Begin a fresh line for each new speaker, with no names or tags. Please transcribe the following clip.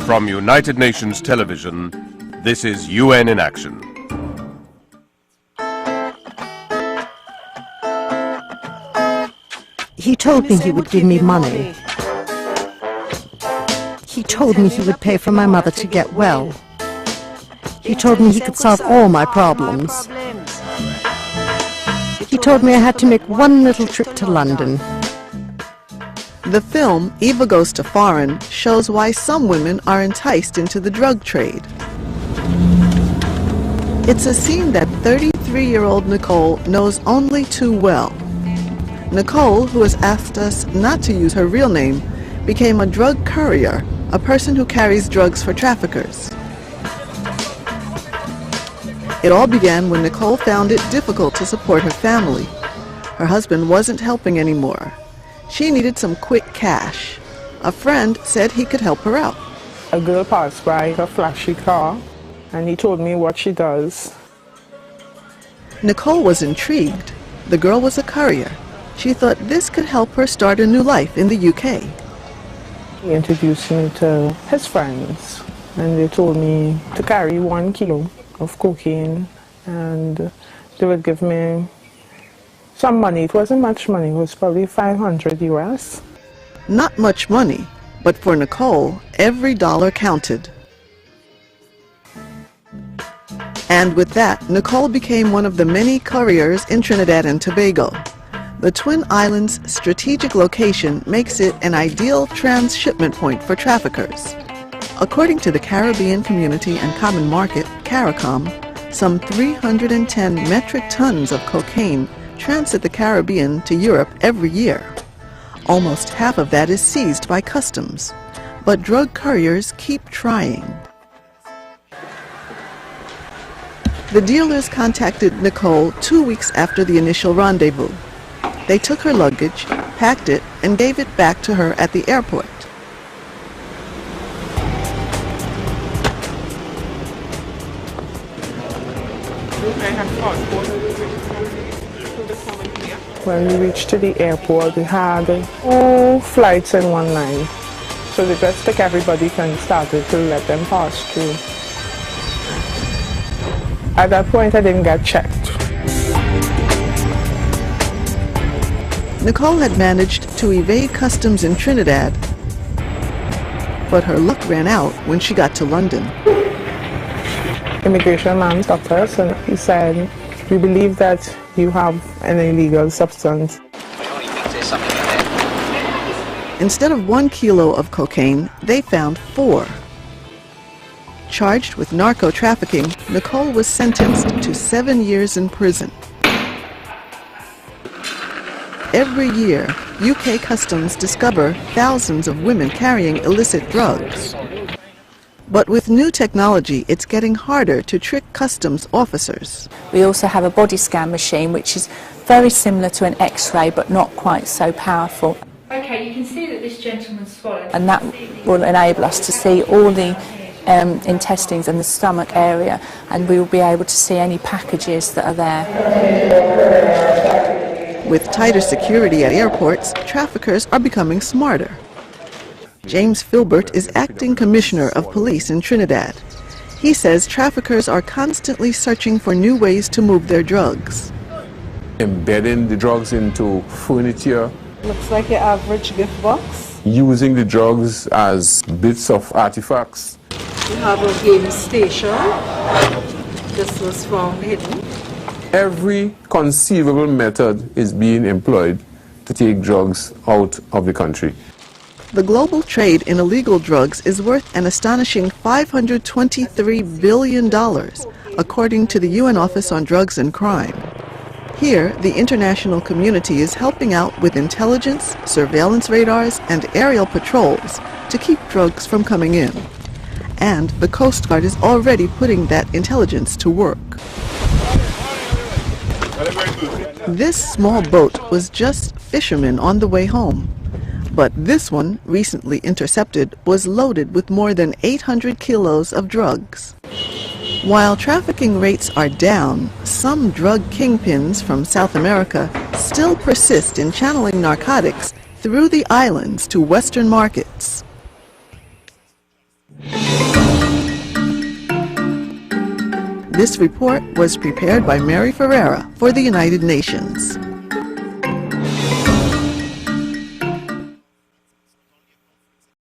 From United Nations Television, this is UN in Action.
He told me he would give me money. He told me he would pay for my mother to get well. He told me he could solve all my problems. He told me I had to make one little trip to London.
The film, Eva Goes to Foreign, shows why some women are enticed into the drug trade. It's a scene that 33-year-old Nicole knows only too well. Nicole, who has asked us not to use her real name, became a drug courier, a person who carries drugs for traffickers. It all began when Nicole found it difficult to support her family. Her husband wasn't helping anymore. She needed some quick cash. A friend said he could help her out.
A girl passed by a flashy car, and he told me what she does.
Nicole was intrigued. The girl was a courier. She thought this could help her start a new life in the UK.
He introduced me to his friends, and they told me to carry 1 kilo of cocaine, and they would give me some money. It wasn't much money. It was probably 500 US.
Not much money, but for Nicole, every dollar counted. And with that, Nicole became one of the many couriers in Trinidad and Tobago. The Twin Islands' strategic location makes it an ideal transshipment point for traffickers. According to the Caribbean Community and Common Market, CARICOM, some 310 metric tons of cocaine transit the Caribbean to Europe every year. Almost half of that is seized by customs. But drug couriers keep trying. The dealers contacted Nicole 2 weeks after the initial rendezvous. They took her luggage, packed it, and gave it back to her at the airport.
When we reached to the airport, we had 2 flights in one line. So they just took everybody and started to let them pass through. At that point, I didn't get checked.
Nicole had managed to evade customs in Trinidad, but her luck ran out when she got to London.
Immigration man stopped us and he said, "We believe that you have an illegal substance."
Instead of 1 kilo of cocaine, they found 4. Charged with narco-trafficking, Nicole was sentenced to 7 years in prison. Every year, UK customs discover thousands of women carrying illicit drugs. But with new technology, it's getting harder to trick customs officers.
We also have a body scan machine which is very similar to an X-ray but not quite so powerful.
Okay, you can see that this gentleman's swallowed.
And that will enable us to see all the intestines and the stomach area, and we will be able to see any packages that are there.
With tighter security at airports, traffickers are becoming smarter. James Filbert is acting commissioner of police in Trinidad. He says traffickers are constantly searching for new ways to move their drugs.
Embedding the drugs into furniture.
Looks like your average gift box.
Using the drugs as bits of artifacts.
We have a game station. This was found hidden.
Every conceivable method is being employed to take drugs out of the country.
The global trade in illegal drugs is worth an astonishing $523 billion, according to the UN Office on Drugs and Crime. Here, the international community is helping out with intelligence, surveillance radars, and aerial patrols to keep drugs from coming in. And the Coast Guard is already putting that intelligence to work. This small boat was just fishermen on the way home. But this one, recently intercepted, was loaded with more than 800 kilos of drugs. While trafficking rates are down, some drug kingpins from South America still persist in channeling narcotics through the islands to Western markets. This report was prepared by Mary Ferreira for the United Nations.